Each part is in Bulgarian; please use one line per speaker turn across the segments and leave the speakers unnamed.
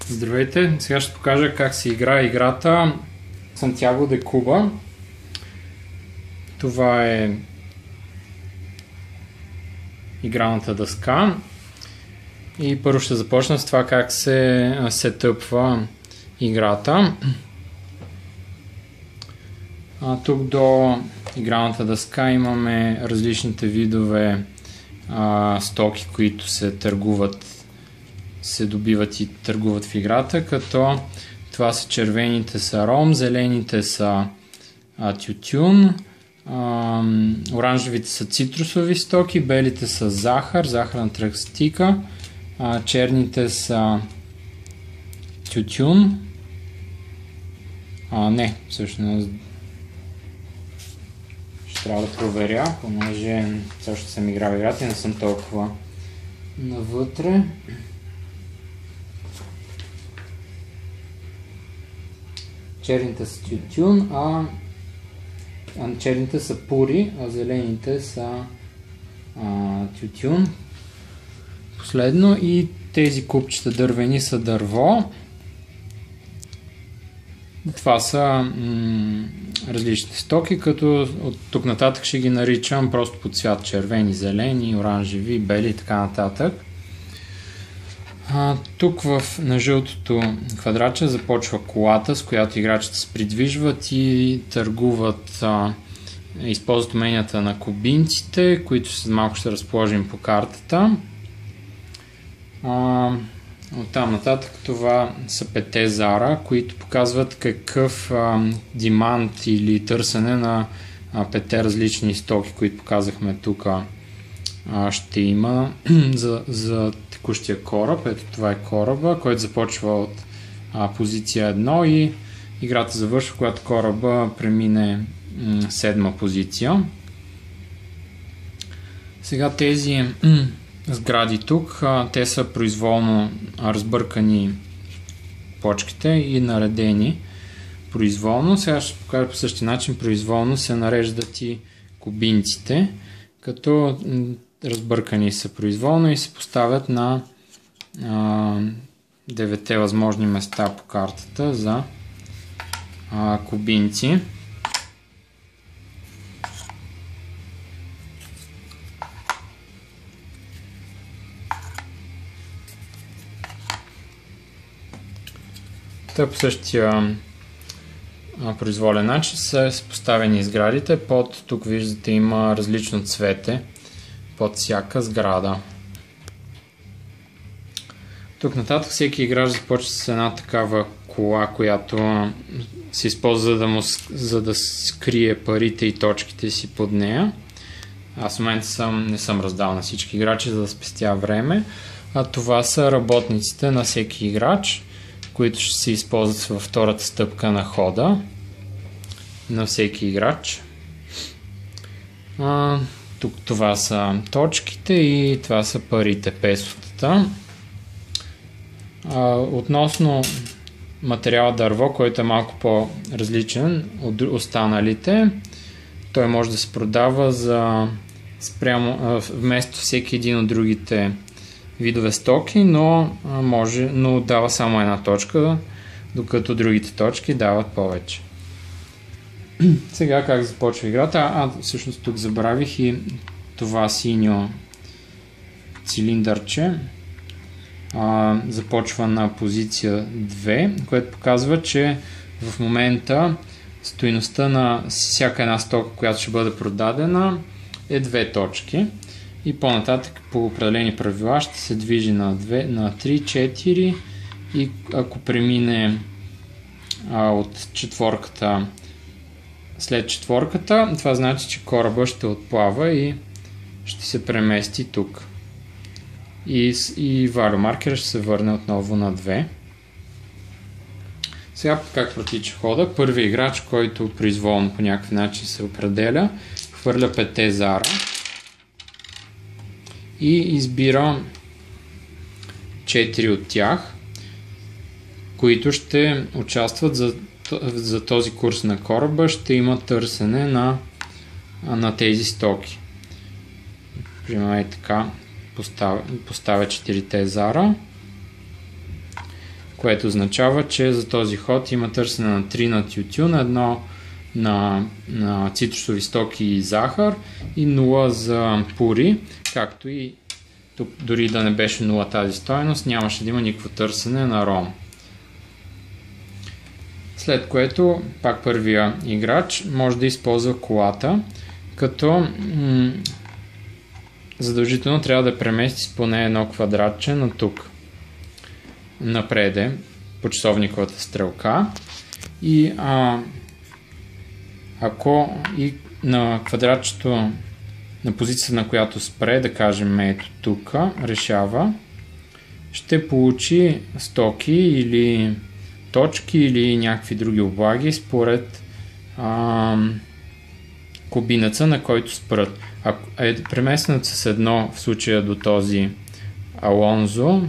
Здравейте! Сега ще покажа как се играе играта Сантьяго де Куба. Това е игралната дъска. И първо ще започна с това как се сетъпва играта. Тук до игралната дъска имаме различните видове стоки, които се добиват и търгуват в играта, като това са червените са ром, зелените са тютюн, оранжевите са цитрусови стоки, белите са захарна тръстика, черните са тютюн, всъщност ще трябва да проверя, понеже също съм играл играта и не съм толкова навътре. Черните са тютюн, черните са пури, а зелените са тютюн. Последно, и тези купчета дървени са дърво. Това са различните стоки, като от тук нататък ще ги наричам просто по цвят: червени, зелени, оранжеви, бели и така нататък. Тук на жълтото квадратче започва колата, с която играчите се придвижват и търгуват, използват уменията на кубинците, които след малко ще разположим по картата. Оттам нататък това са 5 зара, които показват какъв демант или търсене на 5 различни стоки, които показахме тук, ще има за текущия кораб. Ето това е кораба, който започва от позиция 1 и играта завършва, когато кораба премине 7 позиция. Сега тези сгради тук, те са произволно разбъркани почките и наредени произволно. Сега ще покажа по същия начин. Произволно се нареждат и кубинците, като разбъркани са произволно и се поставят на 9 възможни места по картата за кубинци. По същия произволен начин са поставени сградите. Тук виждате има различно цвете под всяка сграда. Тук нататък всеки играч започва с една такава кола, която се използва за да скрие парите и точките си под нея. Аз в момента не съм раздал на всички играчи, за да спестя време. Това са работниците на всеки играч, които ще се използват във втората стъпка на хода на всеки играч. Тук това са точките и това са парите, песотата. Относно материала дърво, който е малко по-различен от останалите, той може да се продава вместо всеки един от другите видове стоки, но дава само една точка, докато другите точки дават повече. Сега как започва играта? Всъщност тук забравих и това синьо цилиндърче. Започва на позиция 2, което показва, че в момента стойността на всяка една стока, която ще бъде продадена, е 2 точки. И по-нататък по определени правила ще се движи на 3, 4 и ако премине от четворката след четворката, това значи, че кораба ще отплава и ще се премести тук. И value маркера ще се върне отново на 2. Сега как протича хода? Първият играч, който произволно по някакъв начин се определя, хвърля 5 зара и избира 4 от тях, които ще участват за този курс на кораба. Ще има търсене на тези стоки. Примерно така поставя 4 зара, което означава, че за този ход има търсене на 3 на тютюн, едно на цитрусови стоки и захар и 0 за пури, както и тук дори да не беше 0 тази стойност, нямаше да има никакво търсене на ром. След което пак първия играч може да използва колата, като задължително трябва да премести с поне едно квадратче на тук. Напреде по часовниковата стрелка и ако и на квадратчето на позицията, на която спре, да кажем ето тук, решава, ще получи стоки или точки или някакви други облаги според кубинеца, на който спрат. Ако е преместнат с едно в случая до този Алонзо,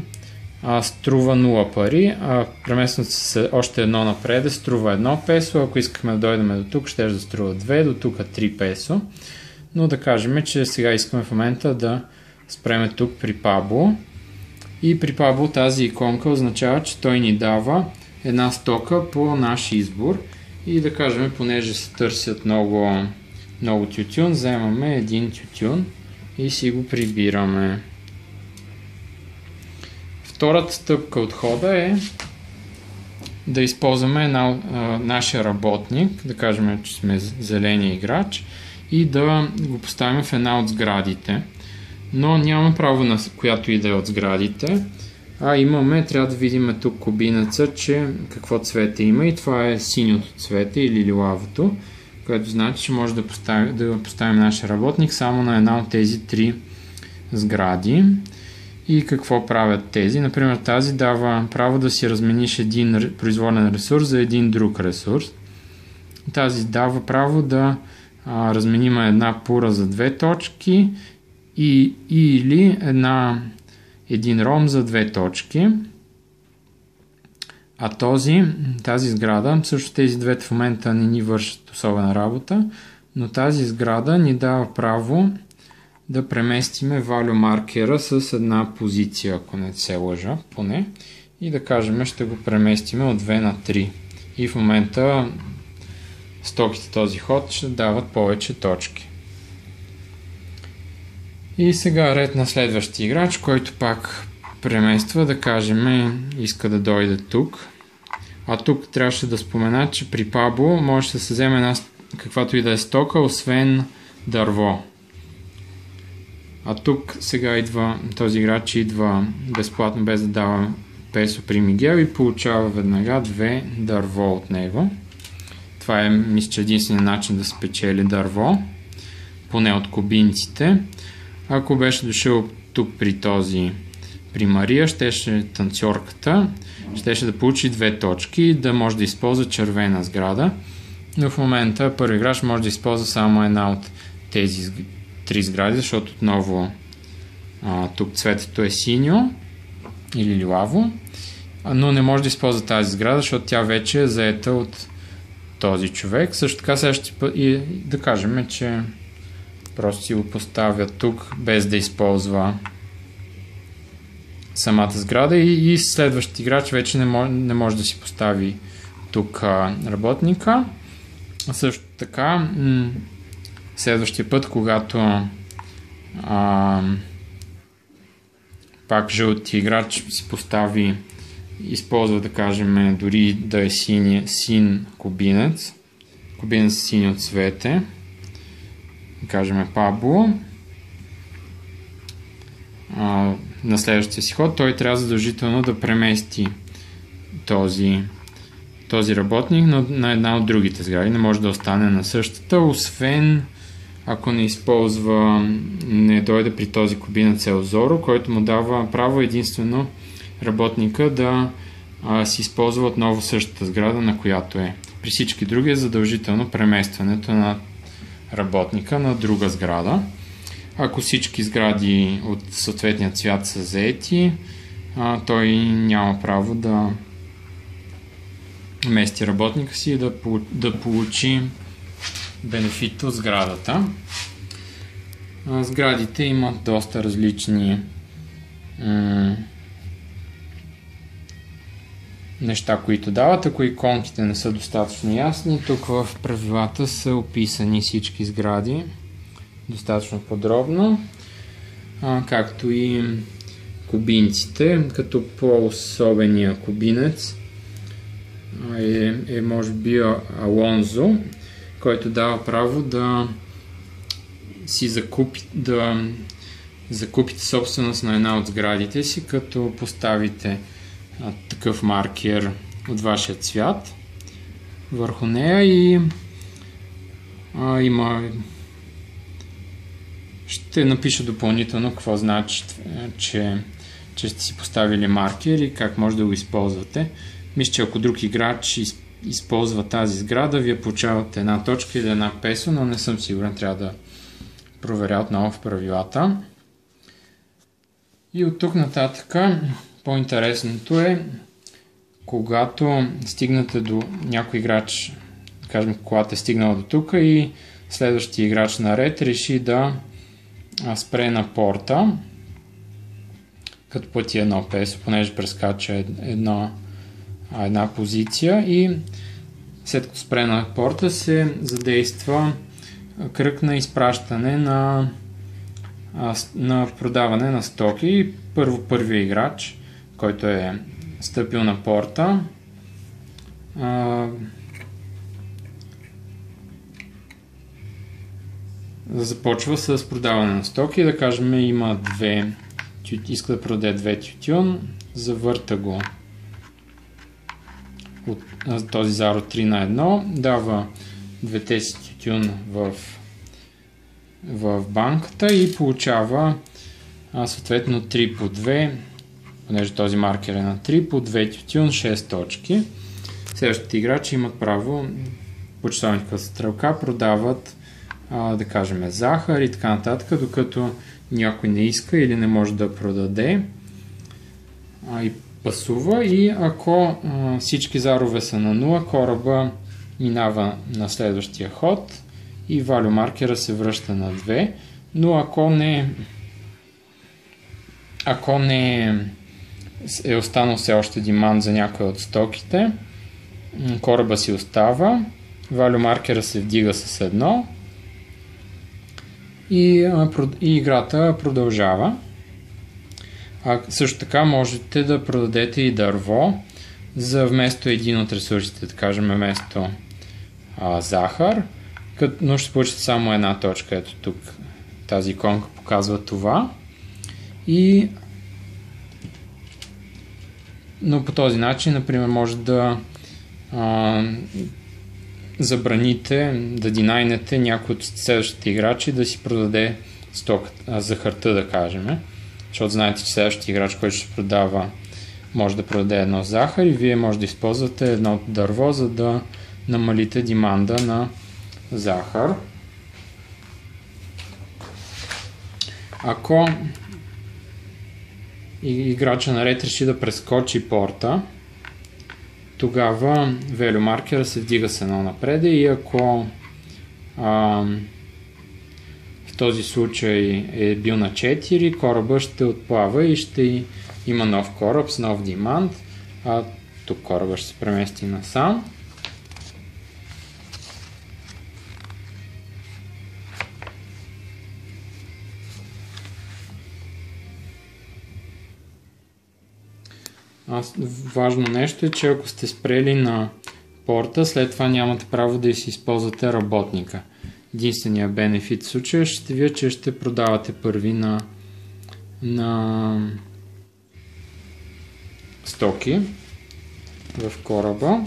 струва 0 пари, а преместнат с още едно напред струва 1 песо, ако искахме да дойдем до тук, ще да струва 2, до тук 3 песо. Но да кажем, че сега искаме в момента да спреме тук при Пабло. И при Пабло тази иконка означава, че той ни дава една стока по наш избор. И да кажем, понеже се търсят много тютюн, вземаме един тютюн и си го прибираме. Втората стъпка от хода е да използваме нашия работник, да кажем, че сме зеления играч, и да го поставим в една от сградите. Но нямаме право на която и да е от сградите, трябва да видим тук кубинеца, че какво цвете има, и това е синьото цвете или лилавото, което значи, че може да поставим нашия работник само на една от тези 3 сгради. И какво правят тези? Например, тази дава право да си размениш един произволен ресурс за един друг ресурс. Тази дава право да разменим една пура за 2 точки или един ром за 2 точки. А тази сграда, също тези двете в момента не ни вършат особена работа, но тази сграда ни дава право да преместиме value маркера с една позиция, ако не се лъжа, поне. И да кажем, ще го преместиме от 2 на 3. И в момента стоките този ход ще дават повече точки. И сега ред на следващия играч, който пак премества, да кажем, иска да дойде тук. А тук трябваше да спомена, че при Пабло може да се вземе една каквато и да е стока, освен дърво. А тук сега този играч идва безплатно, без да дава песо при Мигел, и получава веднага 2 дърво от него. Това е, мисля, че единственият начин да спечели дърво, поне от кубинците. Ако беше дошъл тук при Мария, танцорката, щеше да получи 2 точки и да може да използва червена сграда. Но в момента първи играч може да използва само една от тези 3 сгради, защото отново тук цветето е синьо или лилаво, но не може да използва тази сграда, защото тя вече е заета от този човек. Също така следващия път и да кажем, че просто си го поставя тук, без да използва самата сграда, и следващия играч вече не може да си постави тук работника. Също така следващия път, когато пак жълтия играч си използва, да кажем, дори да е син кубинец с синьо цвете, да кажем Пабло, на следващия си ход той трябва задължително да премести този работник на една от другите сгради. Не може да остане на същата, освен ако не дойде при този кубинец Елзоро, който му дава право единствено работника да си използва отново същата сграда, на която е. При всички други е задължително преместването на работника на друга сграда. Ако всички сгради от съответния цвят са заети, той няма право да мести работника си и да получи бенефит от сградата. Сградите имат доста различни неща, които дават. Ако иконките не са достатъчно ясни, тук в правилата са описани всички сгради достатъчно подробно, както и кубинците, като по-особения кубинец е може би Алонзо, който дава право да закупите собственост на една от сградите си, като поставите такъв маркер от вашия цвят върху нея и ще напиша допълнително какво значи, че сте си поставили маркер и как може да го използвате. Мисля, че ако друг играч използва тази сграда, вие получавате една точка или една песо, но не съм сигурен, трябва да проверя отново в правилата. И от тук нататък по-интересното е, когато стигнете до някой играч, да кажем, колата е стигнала до тук и следващия играч наред реши да спре на порта, като плати едно песо, понеже прескача една позиция и след като спре на порта се задейства кръг на изпращане на продаване на стоки. Първия играч, който е стъпил на порта, започва с продаване на стоки. Да кажем, има иска да продаде 2 тютюн, завърта го от този заро 3 на 1, дава 2 си тютюн в банката и получава съответно 3 по 2, понеже този маркер е на 3 по 2 тютюн, 6 точки. Следващите играчи имат право, по часовника стрелка, продават да кажем захар и така нататък, докато някой не иска или не може да продаде и пасува, и ако всички зарове са на 0, кораба минава на следващия ход и value маркера се връща на 2, но ако не е останал все още демант за някоя от стоките, кораба си остава, value маркера се вдига с 1 и играта продължава. Също така можете да продадете и дърво за вместо един от ресурсите, да кажем вместо захар, но ще получите само една точка. Ето тук тази иконка показва това. Но по този начин, например, може да забраните, да динайнете някой от следващите играчи да си продаде захарта, да кажем. Защото знаете, че следващия играч, който ще продава, може да продаде едно захар и вие може да използвате едно дърво, за да намалите деманда на захар. Ако играча наред реши да прескочи порта, тогава value маркера се вдига с 1 напред и ако в този случай е бил на 4, кораба ще отплава и ще има нов кораб с нов демант, а тук кораба ще се премести насам. Важно нещо е, че ако сте спрели на порта, след това нямате право да си използвате работника. Единственият бенефит в случая ще ви е, че ще продавате първи на стоки в кораба.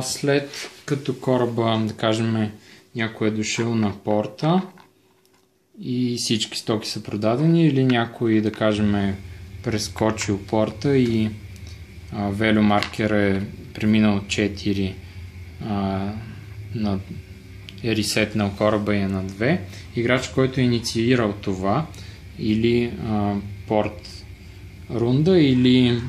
След като кораба, да кажем, някой е дошъл на порта и всички стоки са продадени, или някой, да кажем, е прескочил порта и value маркер е преминал 4 е ресетнал кораба и е на 2. Играч, който е инициирал това, или порт рунда, или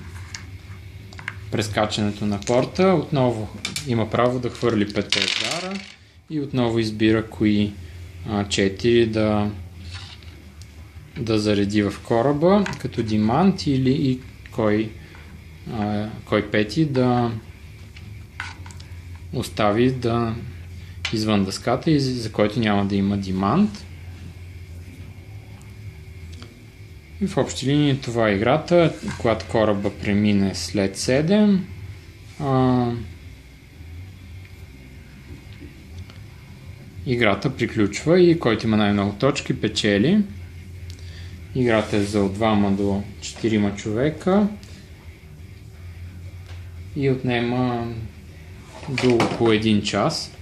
прескачането на порта, отново има право да хвърли 5 удара и отново избира кои 4 да зареди в кораба като demand, или и кой 5 да остави извън дъската и за който няма да има demand. И в общи линии това е играта. Когато кораба премине след 7, играта приключва и който има най-много точки печели. Играта е за от 2 до 4 човека и отнема до около 1 час.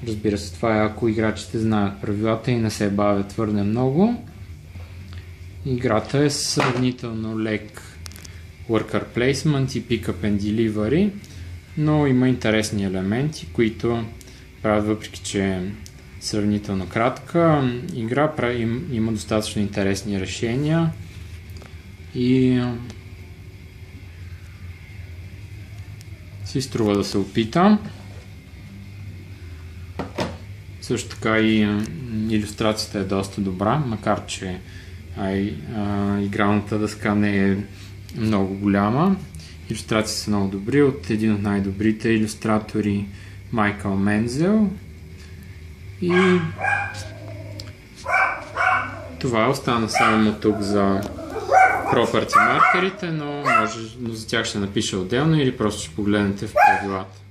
Разбира се, това е ако играчите знаят правилата и не се бавят твърде много. Играта е сравнително лек worker placement и pick up and delivery, но има интересни елементи, които правят, въпреки че е сравнително кратка игра, има достатъчно интересни решения и си струва да се опита. Също така и илюстрацията е доста добра, макар че игралната дъска не е много голяма. Илюстрациите са много добри от един от най-добрите илюстратори Майкъл Мензел. И това остана само тук за property маркерите, но за тях ще напиша отделно или просто ще погледнете в правилата.